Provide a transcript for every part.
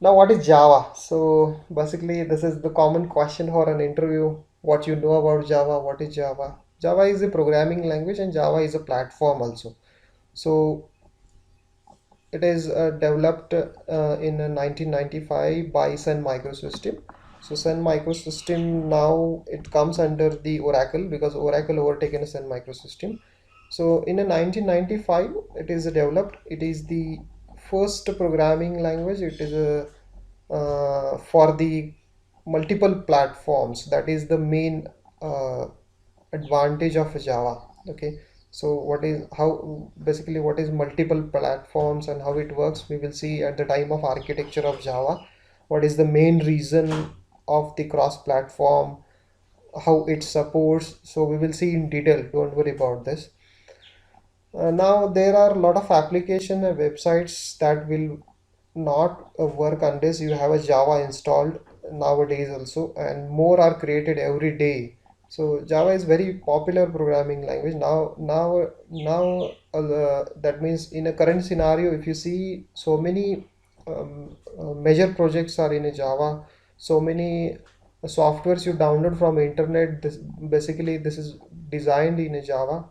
Now, what is Java? So, basically, this is the common question for an interview. What you know about Java? What is Java? Java is a programming language, and Java is a platform also. So, it is developed in 1995 by Sun Microsystem. So, Sun Microsystem now it comes under the Oracle because Oracle overtaken Sun Microsystem. So, in a 1995, it is developed. It is the first programming language. It is a for the multiple platforms. That is the main uh, advantage of Java. Okay, so what is how basically what is multiple platforms and how it works, we will see at the time of architecture of Java. What is the main reason of the cross platform, how it supports, so we will see in detail, don't worry about this. Now there are a lot of application and websites that will not work unless you have a Java installed nowadays also, and more are created every day. So Java is very popular programming language now. That means in a current scenario, if you see so many major projects are in a Java, so many softwares you download from internet. This is designed in a Java.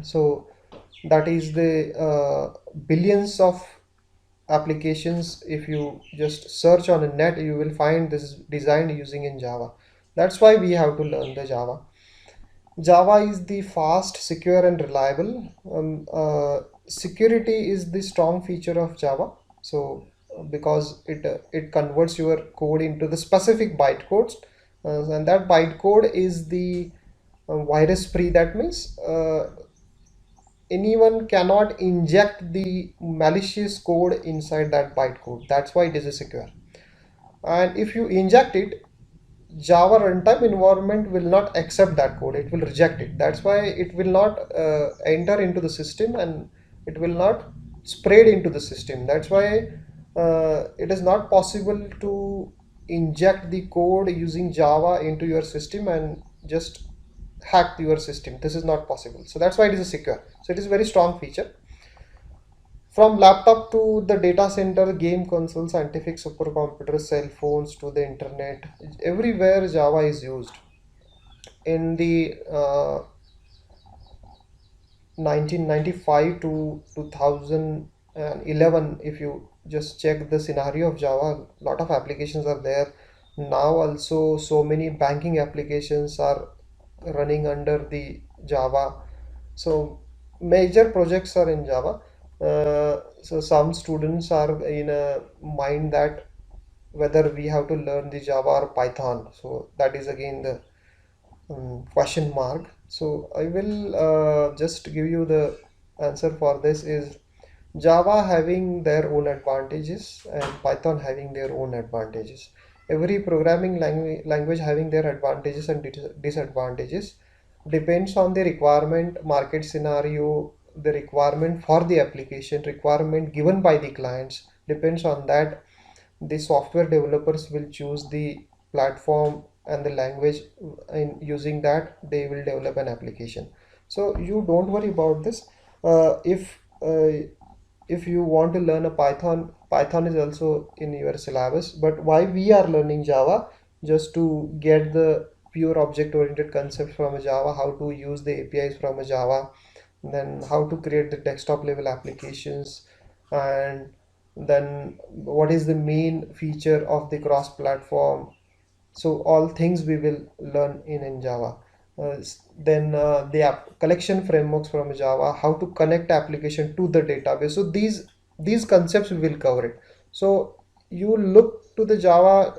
So that is the billions of applications. If you just search on the net, you will find this is designed using in Java. That's why we have to learn the Java. Java is the fast, secure, and reliable. Security is the strong feature of Java. So, because it converts your code into the specific bytecodes, and that bytecode is the virus free. That means anyone cannot inject the malicious code inside that bytecode. That's why it is a secure. And if you inject it, Java runtime environment will not accept that code. It will reject it. That's why it will not enter into the system, and it will not spread into the system. That's why it is not possible to inject the code using Java into your system and just hack your system. This is not possible. So that's why it is a secure. So it is a very strong feature. From laptop to the data center, game console, scientific supercomputers, cell phones to the internet, everywhere Java is used. In the 1995 to 2011, if you just check the scenario of Java, a lot of applications are there. Now also so many banking applications are running under the Java. So major projects are in Java. So some students are in a mind that whether we have to learn the Java or Python. So that is again the question mark. So I will just give you the answer for this is Java having their own advantages and Python having their own advantages. Every programming language having their advantages and disadvantages depends on the requirement, market scenario, the requirement for the application, requirement given by the clients. Depends on that, the software developers will choose the platform and the language. In using that, they will develop an application. So you don't worry about this. If you want to learn a Python is also in your syllabus. But why we are learning Java? Just to get the pure object oriented concept from a Java, how to use the APIs from a Java, then how to create the desktop level applications, and then what is the main feature of the cross platform. So all things we will learn in Java. Then the app collection frameworks from Java, how to connect application to the database. So these concepts we will cover it. So you look to the Java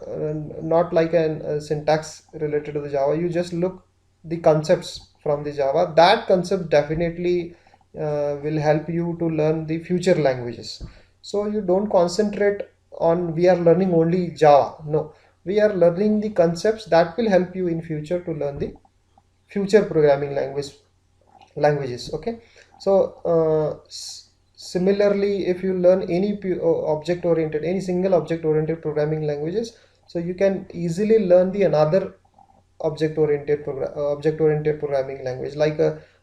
not like an syntax related to the Java. You just look the concepts from the Java. That concept definitely will help you to learn the future languages. So you don't concentrate on we are learning only Java. No, we are learning the concepts that will help you in future to learn the future programming languages. Okay, so similarly, if you learn any object oriented, any single object oriented programming languages, so you can easily learn the another object oriented programming language. Like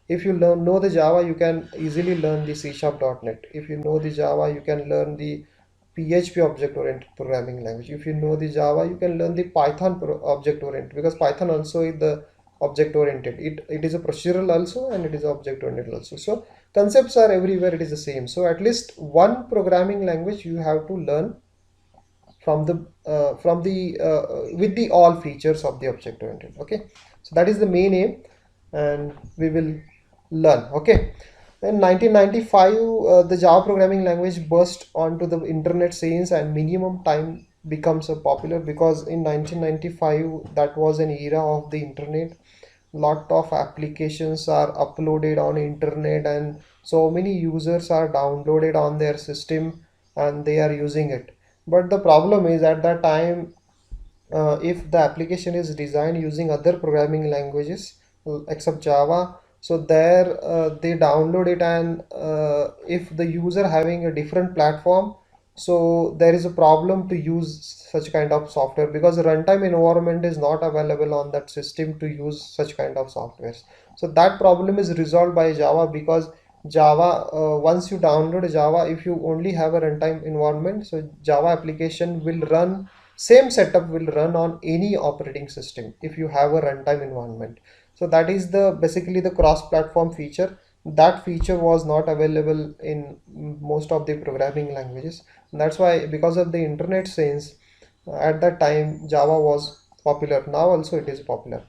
if you know the Java, you can easily learn the C#.net. If you know the Java, you can learn the PHP object-oriented programming language. If you know the Java, you can learn the Python object-oriented, because Python also is the object-oriented. It is a procedural also, and it is object-oriented also. So concepts are everywhere. It is the same. So at least one programming language you have to learn from the with the all features of the object-oriented. Okay, so that is the main aim, and we will learn. Okay. In 1995, the Java programming language burst onto the internet scenes, and minimum time becomes popular because in 1995 that was an era of the internet. Lot of applications are uploaded on internet, and so many users are downloaded on their system and they are using it. But the problem is at that time, if the application is designed using other programming languages except Java, so there they download it, and if the user having a different platform, so there is a problem to use such kind of software, because the runtime environment is not available on that system to use such kind of softwares. So that problem is resolved by Java, because Java, once you download Java, if you only have a runtime environment, so Java application will run, same setup will run on any operating system if you have a runtime environment. So that is the basically the cross-platform feature. That feature was not available in most of the programming languages. And that's why, because of the internet sense, at that time Java was popular. Now also it is popular.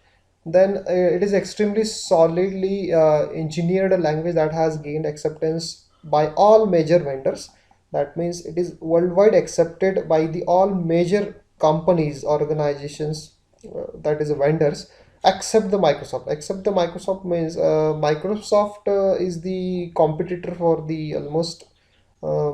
Then it is extremely solidly engineered language that has gained acceptance by all major vendors. That means it is worldwide accepted by the all major companies, organizations, that is vendors, except the Microsoft. Except the Microsoft means Microsoft is the competitor for the almost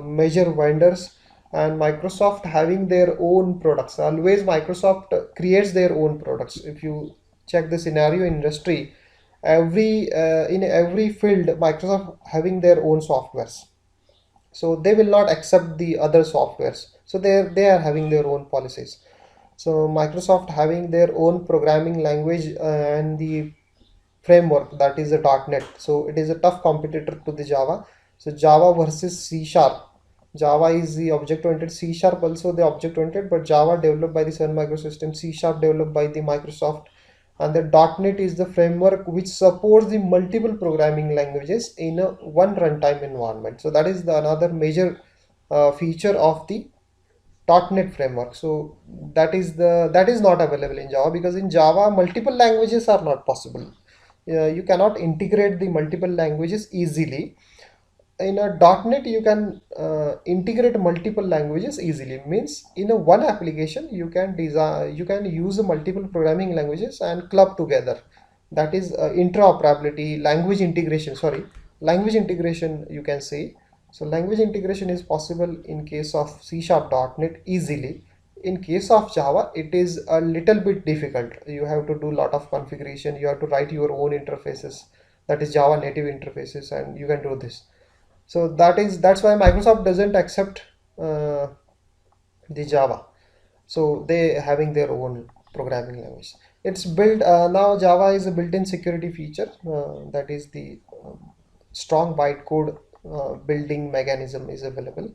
major vendors, and Microsoft having their own products. Always Microsoft creates their own products. If you check the scenario in industry, every in every field Microsoft having their own softwares, so they will not accept the other softwares, so they are having their own policies. So Microsoft having their own programming language and the framework, that is a .NET. So it is a tough competitor to the Java. So Java versus C Sharp. Java is the object-oriented, C Sharp also the object-oriented, but Java developed by the Sun Microsystems, C Sharp developed by the Microsoft, and the .NET is the framework which supports the multiple programming languages in a one runtime environment. So that is the another major feature of the .NET framework. So that is not available in Java, because in Java multiple languages are not possible. You cannot integrate the multiple languages easily. In a .NET you can integrate multiple languages easily. Means in a one application you can design, you can use multiple programming languages and club together. That is interoperability, language integration, sorry, language integration you can say. So language integration is possible in case of C Sharp .NET easily. In case of Java it is a little bit difficult. You have to do a lot of configuration, you have to write your own interfaces, that is Java native interfaces, and you can do this. So that's why Microsoft doesn't accept uh, the Java. So they having their own programming language. It's built now. Java is a built-in security feature, that is the strong bytecode building mechanism is available.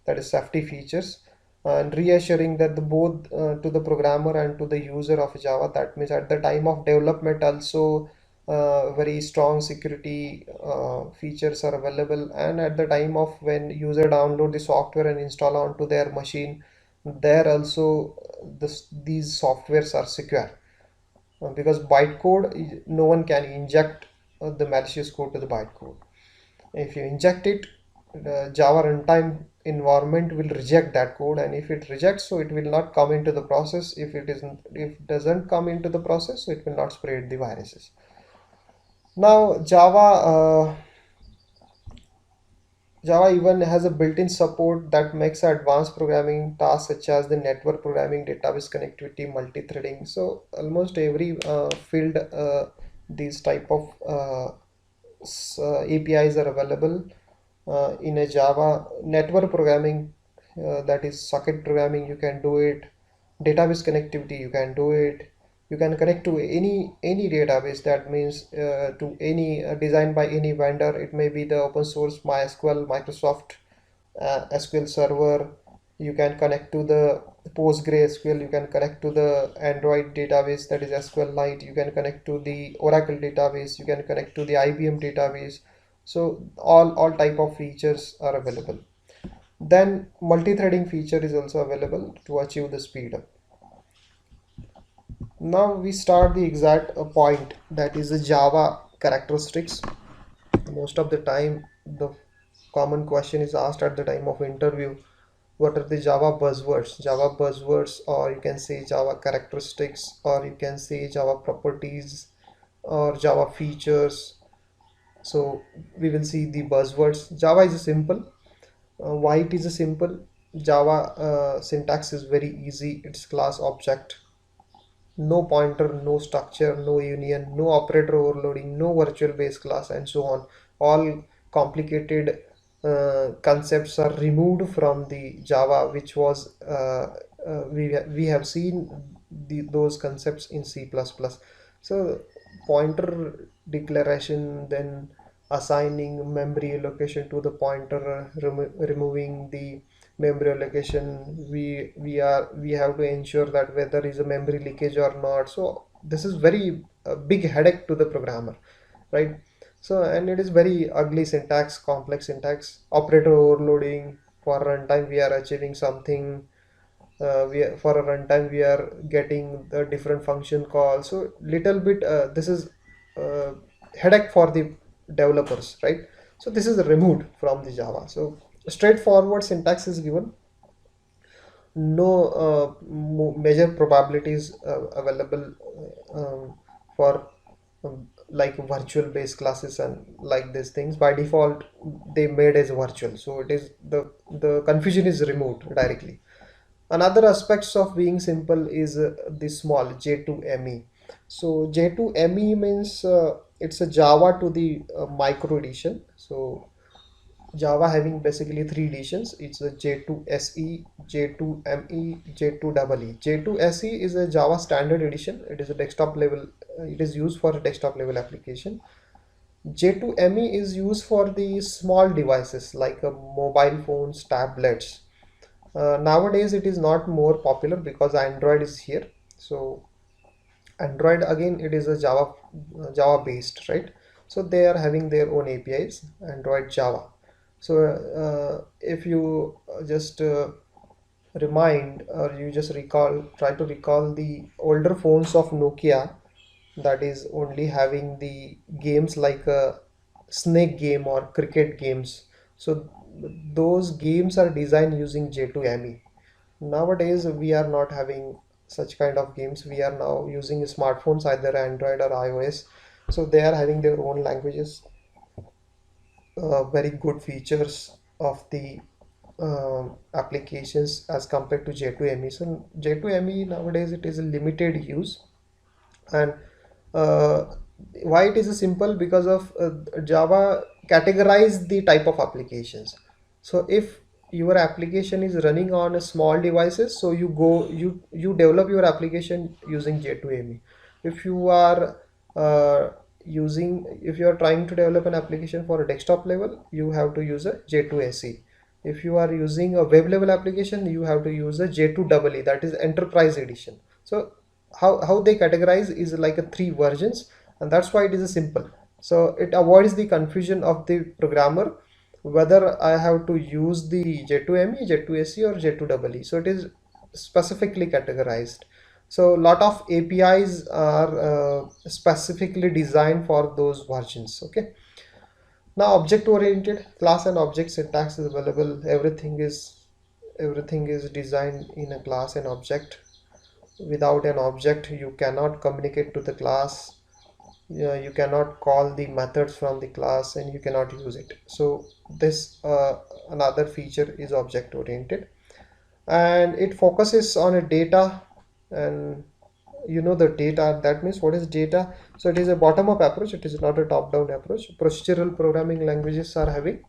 That is safety features and reassuring that the both to the programmer and to the user of Java. That means at the time of development also very strong security features are available, and at the time of when user download the software and install onto their machine, there also these softwares are secure. Because bytecode, no one can inject the malicious code to the bytecode. If you inject it, the Java runtime environment will reject that code, and if it rejects, so it will not come into the process. If it isn't, if doesn't come into the process, so it will not spread the viruses. Now Java even has a built-in support that makes advanced programming tasks such as the network programming, database connectivity, multi-threading. So almost every field, these type of APIs are available in a Java. Network programming, that is socket programming, you can do it. Database connectivity, you can do it. You can connect to any database. That means to any designed by any vendor. It may be the open source MySQL, Microsoft SQL Server. You can connect to the PostgreSQL, you can connect to the Android database, that is SQLite, you can connect to the Oracle database, you can connect to the IBM database. So all type of features are available. Then multi-threading feature is also available to achieve the speed up. Now we start the exact point, that is the Java characteristics. Most of the time the common question is asked at the time of interview, what are the Java buzzwords, or you can say Java characteristics, or you can say Java properties, or Java features. So we will see the buzzwords. Java is a simple. Why it is a simple? Java syntax is very easy. It's class object, no pointer, no structure, no union, no operator overloading, no virtual base class, and so on. All complicated concepts are removed from the Java, which was we have seen those concepts in C++. So pointer declaration, then assigning memory allocation to the pointer, removing the memory allocation, we have to ensure that whether is a memory leakage or not. So this is very big headache to the programmer, right? So, and it is very ugly syntax, complex syntax, operator overloading. For runtime we are achieving something, for a runtime we are getting the different function calls. So little bit this is uh, headache for the developers, right? So this is removed from the Java. So straightforward syntax is given, no major probabilities available for like virtual base classes and like these things. By default they made as virtual, so it is the confusion is removed directly. Another aspects of being simple is the small J2ME. So J2ME means it's a Java to the micro edition. So Java having basically three editions. It's a J2SE, J2ME, J2EE. J2SE is a Java standard edition. It is a desktop level. It is used for a desktop level application. J2ME is used for the small devices like mobile phones, tablets. Nowadays it is not more popular because Android is here. So Android again it is a Java based, right? So they are having their own APIs, Android Java. So if you just remind, or you just try to recall the older phones of Nokia, that is only having the games like a snake game or cricket games. So those games are designed using J2ME. Nowadays we are not having such kind of games. We are now using smartphones, either Android or iOS. So they are having their own languages, very good features of the applications as compared to J2ME. So J2ME nowadays it is a limited use. And uh, why it is a simple? Because of Java categorize the type of applications. So if your application is running on a small devices, so you develop your application using J2ME. If you are if you are trying to develop an application for a desktop level, you have to use a J2SE. If you are using a web level application, you have to use a J2EE, that is enterprise edition. So how they categorize is like a three versions, and that's why it is a simple. So it avoids the confusion of the programmer whether I have to use the J2ME, J2SE, or J2EE. So it is specifically categorized. So lot of APIs are specifically designed for those versions. Okay. Now object oriented, class and object syntax is available. Everything is designed in a class and object. Without an object you cannot communicate to the class. You cannot call the methods from the class, and you cannot use it. So this another feature is object oriented, and it focuses on a data. And the data, that means what is data? So it is a bottom up approach, it is not a top down approach. Procedural programming languages are having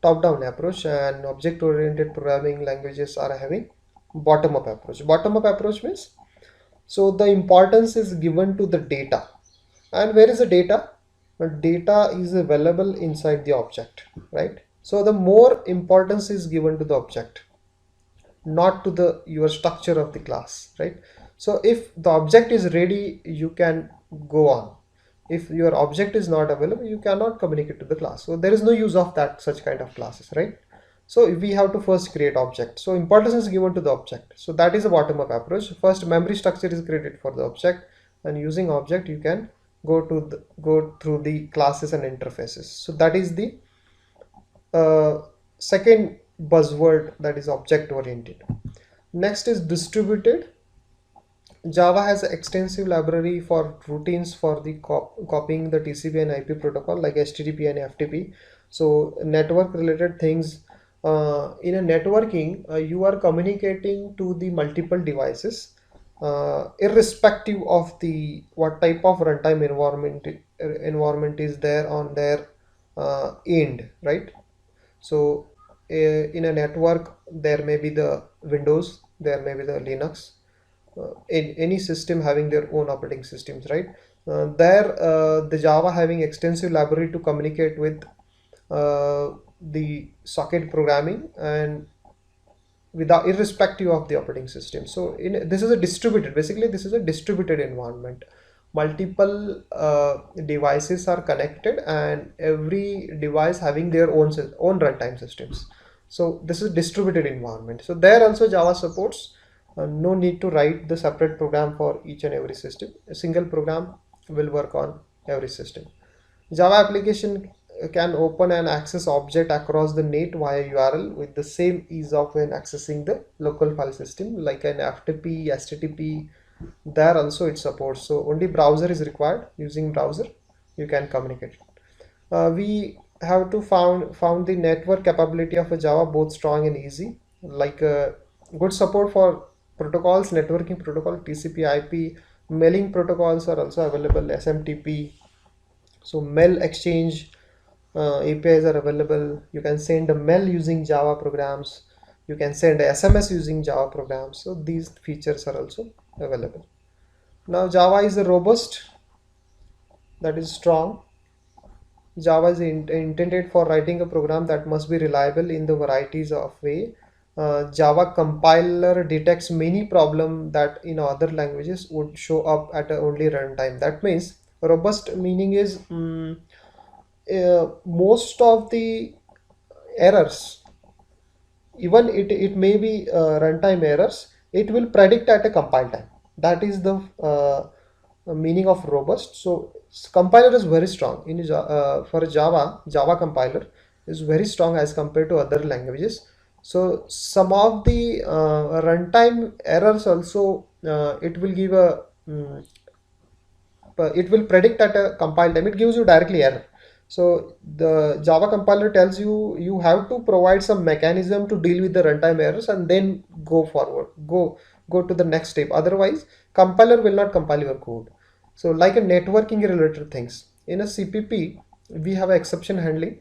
top down approach, and object oriented programming languages are having bottom up approach. Bottom up approach means, so the importance is given to the data. And where is the data? The data is available inside the object, right? So the more importance is given to the object, not to the your structure of the class, right? So if the object is ready, you can go on. If your object is not available, you cannot communicate to the class, so there is no use of that such kind of classes, right? So we have to first create object, so importance is given to the object. So that is a bottom up approach. First memory structure is created for the object, and using object you can go through the classes and interfaces. So that is the uh, second buzzword, that is object oriented. Next is distributed. Java has an extensive library for routines for the copying the TCP and IP protocol like HTTP and FTP. So network related things. In a networking, you are communicating to the multiple devices, irrespective of the what type of runtime environment is there on their end, right? So in a network, there may be the Windows, there may be the Linux, in any system having their own operating systems, right? The Java having extensive library to communicate with the socket programming and without irrespective of the operating system. So this is a distributed, basically this is a distributed environment. Multiple devices are connected and every device having their own runtime systems. So this is distributed environment. So there also Java supports no need to write the separate program for each and every system. A single program will work on every system. Java application can open and access object across the net via URL with the same ease of when accessing the local file system like an FTP, HTTP. There also it supports. So only browser is required. Using browser, you can communicate. We have to found the network capability of a Java both strong and easy. Like good support for protocols, networking protocol, TCP/IP, mailing protocols are also available. SMTP, so mail exchange APIs are available. You can send a mail using Java programs. You can send a SMS using Java programs. So these features are also available. Now Java is a robust, that is strong. Java is intended for writing a program that must be reliable in the varieties of way. Java compiler detects many problems that in other languages would show up at a only runtime. That means robust meaning is most of the errors, even it may be runtime errors, it will predict at a compile time. That is the meaning of robust. So compiler is very strong in for Java compiler is very strong as compared to other languages. So some of the runtime errors also it will give a it will predict at a compile time. It gives you directly error. So the Java compiler tells you you have to provide some mechanism to deal with the runtime errors and then go forward, go to the next step. Otherwise, compiler will not compile your code. So like a networking related things in a CPP, we have exception handling.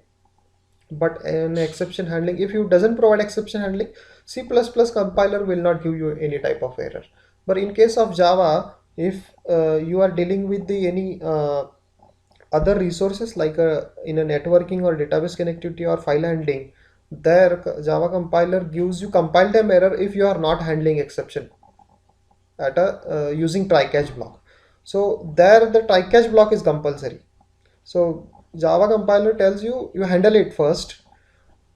But in exception handling, if you doesn't provide exception handling, C++ compiler will not give you any type of error. But in case of Java, if you are dealing with the any other resources like in a networking or database connectivity or file handling, there Java compiler gives you compile time error if you are not handling exception at a using try catch block. So there the try catch block is compulsory. So Java compiler tells you you handle it first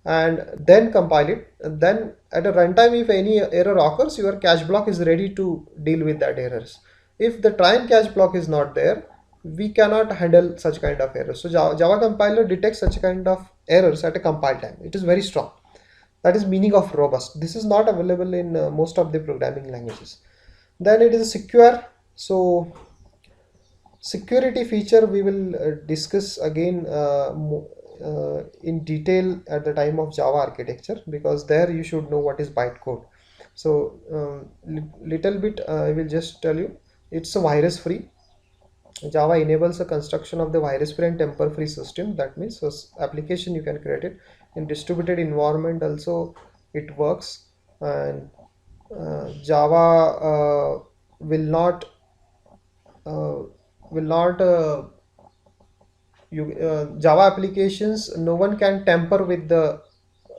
and then compile it, and then at a runtime if any error occurs, your cache block is ready to deal with that errors. If the try and cache block is not there, we cannot handle such kind of errors. So Java compiler detects such kind of errors at a compile time. It is very strong. That is meaning of robust. This is not available in most of the programming languages. Then it is secure. So security feature we will discuss again in detail at the time of Java architecture, because there you should know what is bytecode. So little bit I will just tell you, it's a virus free. Java enables a construction of the virus free and temper free system. That means so application you can create it in distributed environment also it works. And Java will not uh, will not Java applications, no one can tamper with the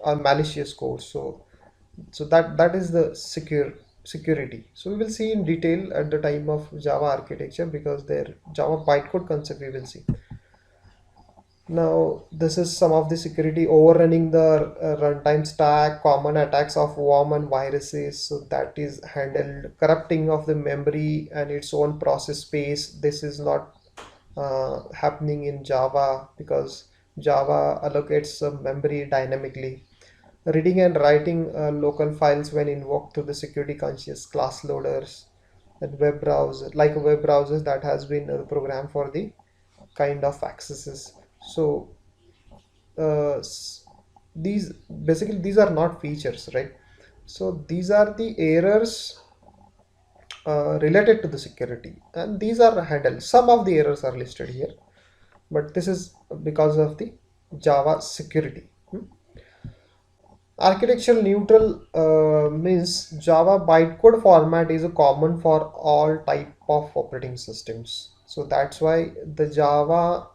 malicious code. So that is the security. So we will see in detail at the time of Java architecture, because their Java bytecode concept we will see. Now, this is some of the security: overrunning the runtime stack, common attacks of worm and viruses. So that is handled. Corrupting of the memory and its own process space. This is not happening in Java, because Java allocates memory dynamically. Reading and writing local files when invoked through the security conscious class loaders and web browser, like a web browser that has been programmed for the kind of accesses. So uh, these basically these are not features, right? So these are the errors related to the security, and these are handled. Some of the errors are listed here, but this is because of the Java security. Architectural neutral means Java bytecode format is a common for all type of operating systems. So that's why the Java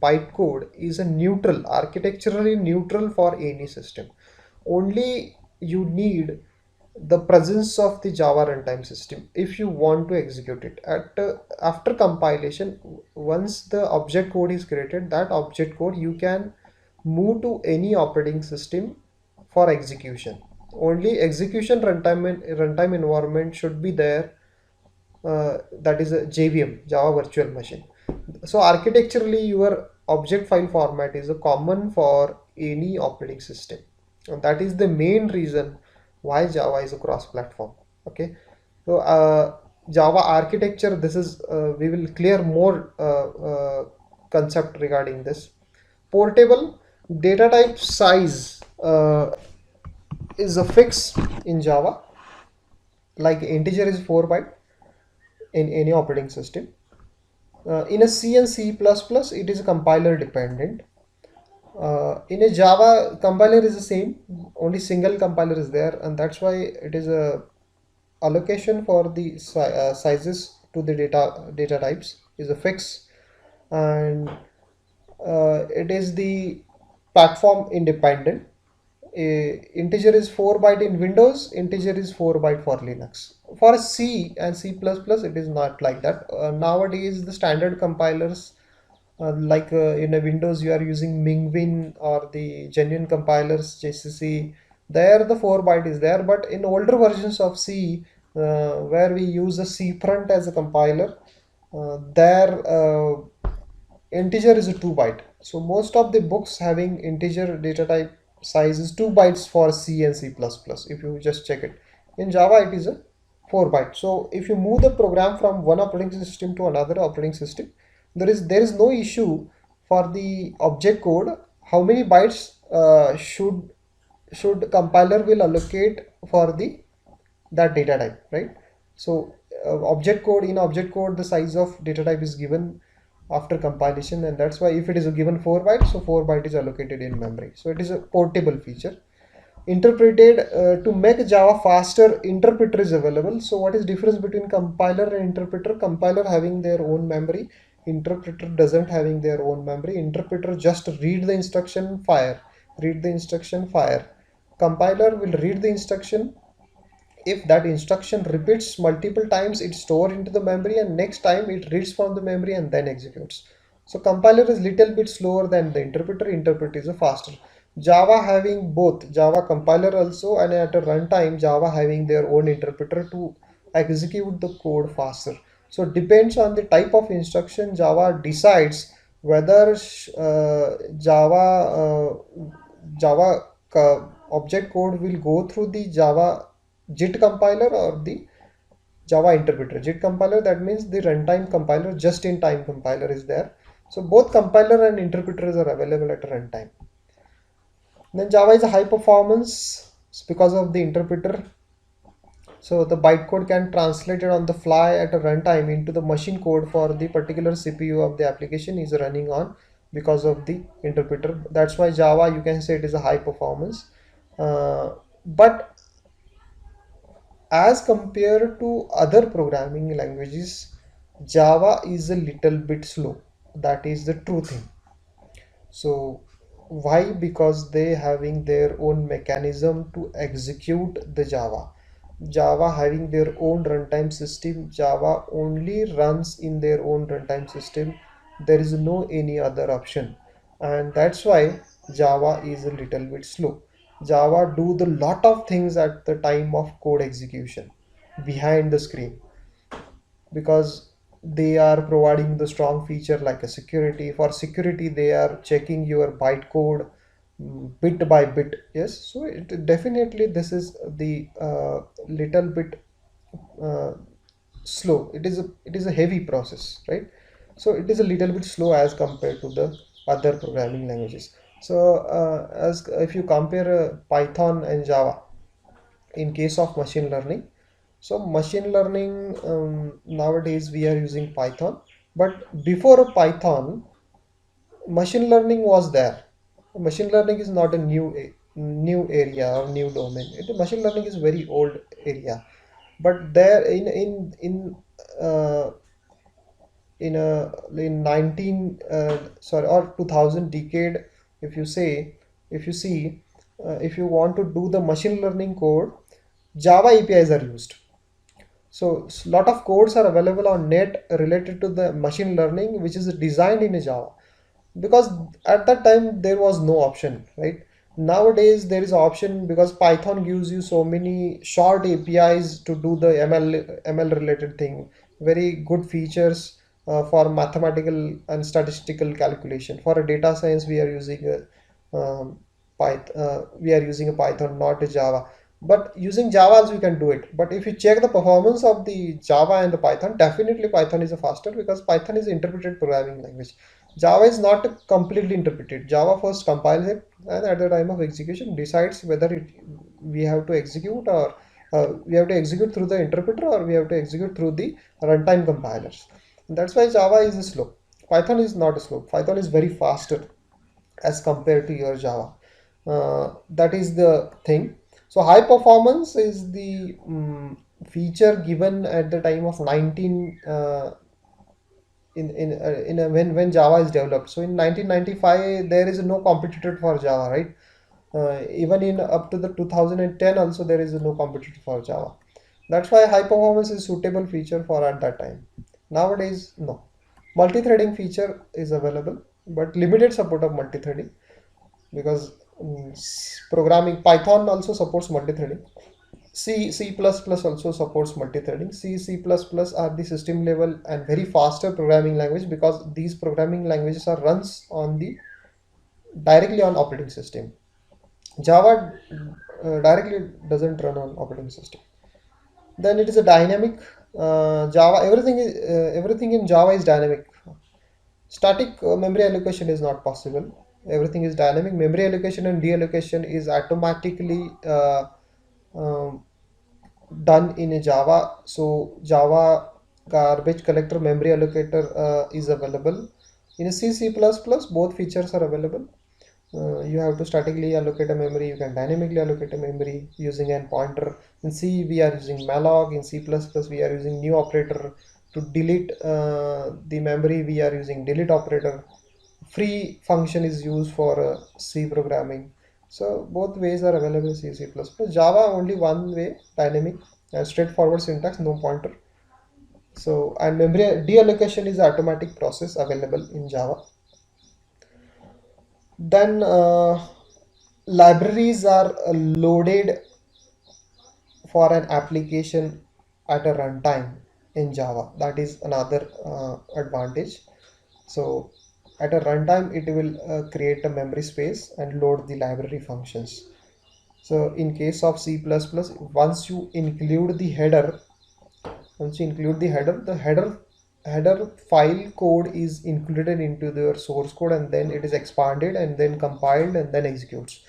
bytecode is a neutral, architecturally neutral for any system. Only you need the presence of the Java runtime system if you want to execute it. After compilation, once the object code is created, that object code you can move to any operating system for execution. Only execution runtime environment should be there. That is a JVM, Java Virtual Machine. So architecturally, your object file format is a common for any operating system, and that is the main reason why Java is a cross-platform. Okay, so Java architecture. This is we will clear more concept regarding this. Portable data type size is a fix in Java. Like integer is 4 byte in any operating system. In a C and C++, it is compiler dependent. In a Java, compiler is the same, only single compiler is there, and that's why it is a allocation for the sizes to the data types is a fix, and it is the platform independent. Integer is 4 byte in Windows, integer is 4 byte for Linux. For C and C++, it is not like that. Nowadays, the standard compilers, in a Windows, you are using Mingwin or the genuine compilers, JCC. There, the 4 byte is there, but in older versions of C, where we use a C front as a compiler, there integer is a 2 byte. So most of the books having integer data type size is 2 bytes for C and C++. If you just check it, in Java it is a 4 byte. So if you move the program from one operating system to another operating system, there is no issue for the object code. How many bytes should compiler will allocate for the that data type, right? So object code, in object code, the size of data type is given after compilation, and that's why if it is a given 4 bytes, so 4 byte is allocated in memory. So it is a portable feature. Interpreted to make Java faster, interpreter is available. So what is difference between compiler and interpreter? Compiler having their own memory, interpreter doesn't having their own memory. Interpreter just read the instruction, fire, read the instruction, fire. Compiler will read the instruction. If that instruction repeats multiple times, it's stored into the memory, and next time it reads from the memory and then executes. So compiler is little bit slower than the interpreter. Interpreter is a faster. Java having both, Java compiler also, and at a runtime Java having their own interpreter to execute the code faster. So depends on the type of instruction. Java decides whether Java object code will go through the Java JIT compiler or the Java interpreter. JIT compiler, that means the runtime compiler, just in time compiler is there. So both compiler and interpreters are available at runtime. Then Java is a high performance because of the interpreter. So the bytecode can translate it on the fly at a runtime into the machine code for the particular CPU of the application is running on, because of the interpreter. That's why Java, you can say it is a high performance. But as compared to other programming languages, Java is a little bit slow. That is the true thing. So why? Because they having their own mechanism to execute the Java. Java having their own runtime system. Java only runs in their own runtime system. There is no any other option, and that's why Java is a little bit slow. Java do the lot of things at the time of code execution behind the screen, because they are providing the strong feature like a security. For security they are checking your bytecode, bit by bit. Yes, so definitely this is the little bit uh, slow. It is a heavy process, right? So it is a little bit slow as compared to the other programming languages. So as if you compare Python and Java in case of machine learning, so machine learning, nowadays we are using Python, but before Python, machine learning was there. Machine learning is not a new area or new domain. Machine learning is very old area, but there uh, in 19 sorry, or 2000 decade, if you say, if you see, if you want to do the machine learning code, Java APIs are used. So lot of codes are available on net related to the machine learning, which is designed in Java, because at that time there was no option, right? Nowadays there is option, because Python gives you so many short APIs to do the ML related thing, very good features for mathematical and statistical calculation. For a data science we are using we are using a Python, not a Java. But using Java also we can do it. But if you check the performance of the Java and the Python, definitely Python is a faster, because Python is interpreted programming language. Java is not completely interpreted. Java first compiles it, and at the time of execution decides whether we have to execute, or we have to execute through the interpreter, or we have to execute through the runtime compilers. And that's why Java is slow. Python is not slow. Python is very faster as compared to your Java. That is the thing. So high performance is the feature given at the time of 19 when Java is developed. So in 1995 there is no competitor for Java, right? Even in up to the 2010 also there is no competitor for Java. That's why high performance is suitable feature for at that time. Nowadays no. Multi-threading feature is available, but limited support of multi-threading, because programming Python also supports multi-threading. C++ also supports multi-threading. C++ are the system level and very faster programming language, because these programming languages are runs on the directly on operating system. Java directly doesn't run on operating system. Then it is a dynamic Java. Everything in Java is dynamic. Static memory allocation is not possible. Everything is dynamic. Memory allocation and deallocation is automatically um, done in a Java. So Java garbage collector memory allocator is available. In a C++, both features are available. You have to statically allocate a memory. You can dynamically allocate a memory using an pointer. In C, we are using malloc. In C++, we are using new operator. To delete the memory, we are using delete operator. Free function is used for C programming. So both ways are available in C++. Java only one way, dynamic and straightforward syntax, no pointer. So and memory deallocation is automatic process available in Java. Then libraries are loaded for an application at a runtime in Java. That is another advantage. So at a runtime, it will create a memory space and load the library functions. So in case of C++, once you include the header file code is included into their source code, and then it is expanded and then compiled and then executes.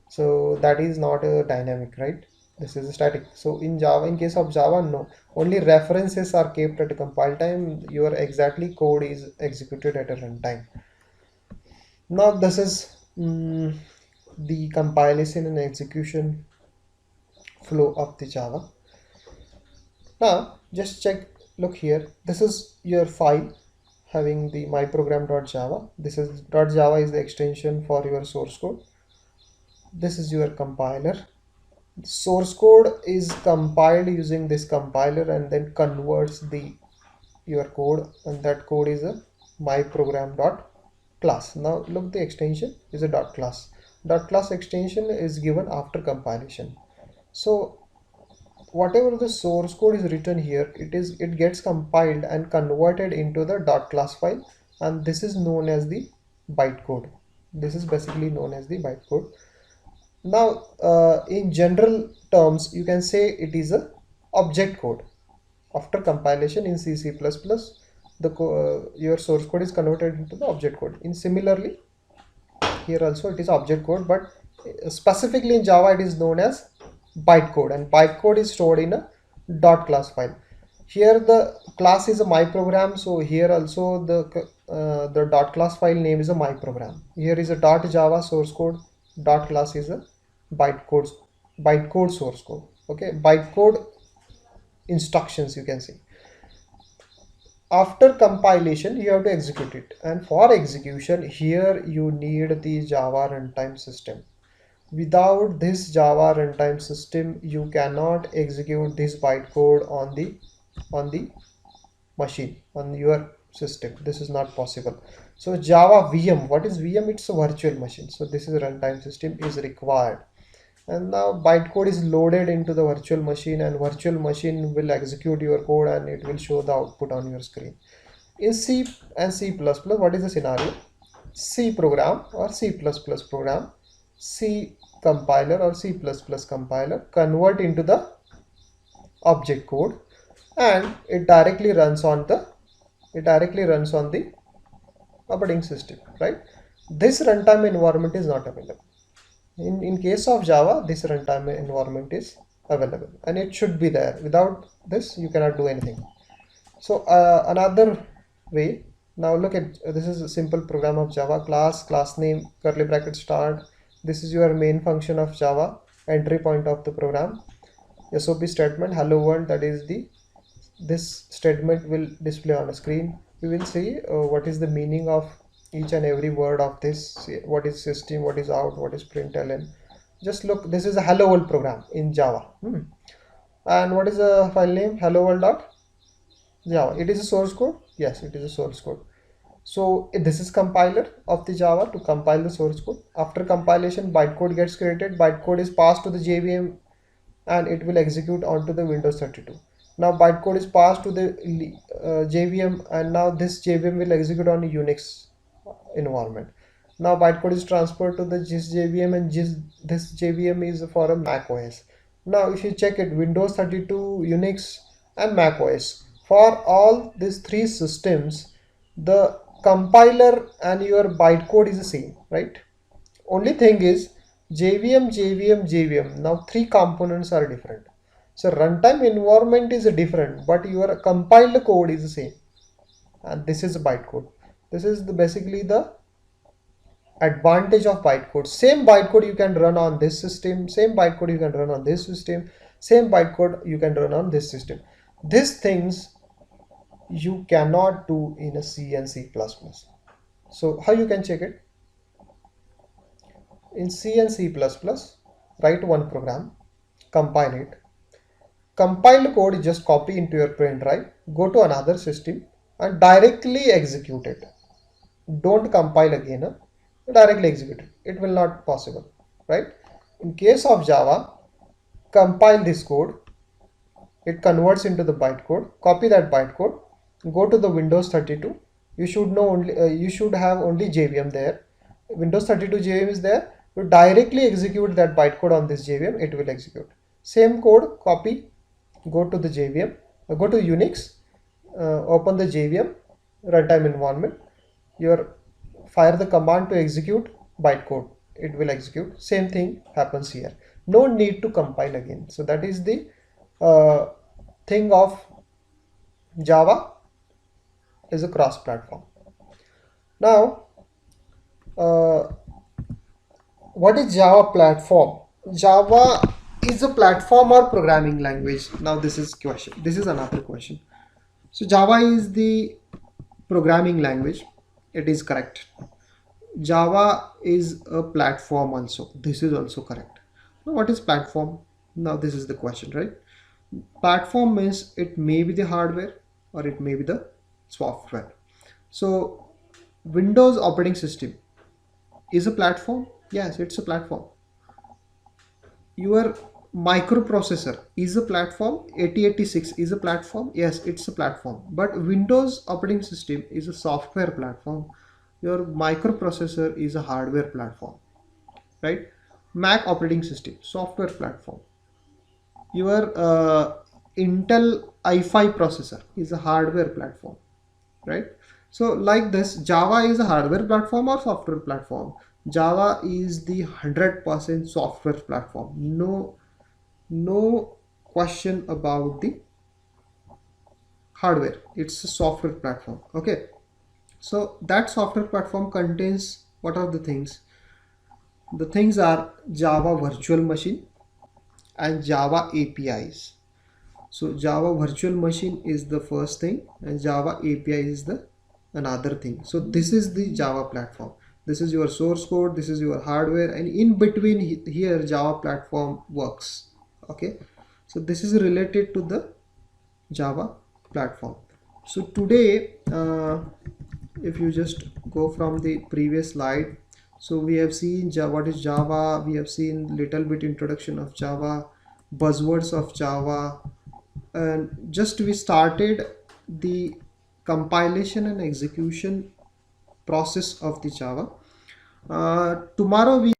So that is not a dynamic, right? This is a static. So in Java, in case of Java, no, only references are kept at a compile time. Your exactly code is executed at a runtime. Now this is the compilation and execution flow of the Java. Now just check, look here, this is your file. having the myprogram.java. This is .java is the extension for your source code. This is your compiler. Source code is compiled using this compiler and then converts your code, and that code is a myprogram.class. Now look, the extension is a .class. .class extension is given after compilation. So whatever the source code is written here, it gets compiled and converted into the .class file, and this is known as the bytecode. This is basically known as the bytecode. Now in general terms, you can say it is a object code. After compilation in C++, your source code is converted into the object code. In similarly, here also it is object code, but specifically in Java it is known as bytecode, and bytecode is stored in a .class file. Here the class is a myprogram, so here also the .class file name is a myprogram. Here is a .java source code, .class is a bytecode source code. Okay, bytecode instructions, you can see. After compilation you have to execute it, and for execution here you need the Java runtime system. Without this Java runtime system you cannot execute this bytecode on the machine, on your system. This is not possible. So Java VM, what is VM? It's a virtual machine, so this is a runtime system is required. And now bytecode is loaded into the virtual machine, and virtual machine will execute your code and it will show the output on your screen. In C and C++, what is the scenario? C program or C++ program, C compiler or C++ compiler convert into the object code, and it directly runs on the operating system, right? This runtime environment is not available. In case of Java, this runtime environment is available and it should be there. Without this you cannot do anything. So another way, now look at this is a simple program of Java. Class name, curly bracket start. This is your main function of Java, entry point of the program. SOP statement, hello world, that is this statement will display on a screen. We will see what is the meaning of each and every word of this. What is system, what is out, what is println. Just look, this is a hello world program in Java. And what is the file name? Hello world.java. It is a source code. Yes, it is a source code. So this is compiler of the Java to compile the source code. After compilation, bytecode gets created. Bytecode is passed to the JVM and it will execute onto the Windows 32. Now bytecode is passed to the JVM, and now this JVM will execute on a Unix environment. Now bytecode is transferred to the GIS JVM, and this JVM is for a Mac OS. Now if you check it, Windows 32, Unix and Mac OS, for all these three systems the compiler and your bytecode is the same, right? Only thing is JVM, now three components are different. So runtime environment is different, but your compiled code is the same, and this is a bytecode. This is basically the advantage of bytecode. Same bytecode you can run on this system, same bytecode you can run on this system, same bytecode you can run on this system. These things you cannot do in a C and C++. So how you can check it? In C and C++, write one program, compile it. Compiled code, just copy into your pen drive, go to another system and directly execute it. Don't compile again, directly execute it. It will not possible, right? In case of Java, compile this code, it converts into the bytecode, copy that bytecode, go to the Windows 32. You should know only you should have only JVM there. Windows 32 JVM is there. You directly execute that bytecode on this JVM, it will execute. Same code, copy, go to the JVM, go to Unix, open the JVM runtime environment, fire the command to execute bytecode, it will execute. Same thing happens here. No need to compile again. So that is the thing of Java is a cross platform. Now what is Java platform? Java is a platform or programming language. Now this is another question. So Java is the programming language, it is correct. Java is a platform also. This is also correct. Now, what is platform? Now, this is the question, right? Platform means it may be the hardware or it may be the software. So, Windows operating system is a platform. Yes, it's a platform. Your microprocessor is a platform. 8086 is a platform. Yes, it's a platform. But Windows operating system is a software platform. Your microprocessor is a hardware platform, right? Mac operating system, software platform. Your Intel i5 processor is a hardware platform, right? So like this, Java is a hardware platform or software platform? Java is the 100% software platform. No question about the hardware. It's a software platform. Okay. So that software platform contains, what are the things? The things are Java virtual machine and Java APIs. So Java virtual machine is the first thing and Java API is the another thing. So this is the Java platform. This is your source code, this is your hardware, and in between here Java platform works. Okay. So this is related to the Java platform. So today, if you just go from the previous slide, so we have seen what is Java, we have seen little bit introduction of Java, buzzwords of Java, and just we started the compilation and execution process of the Java. Tomorrow we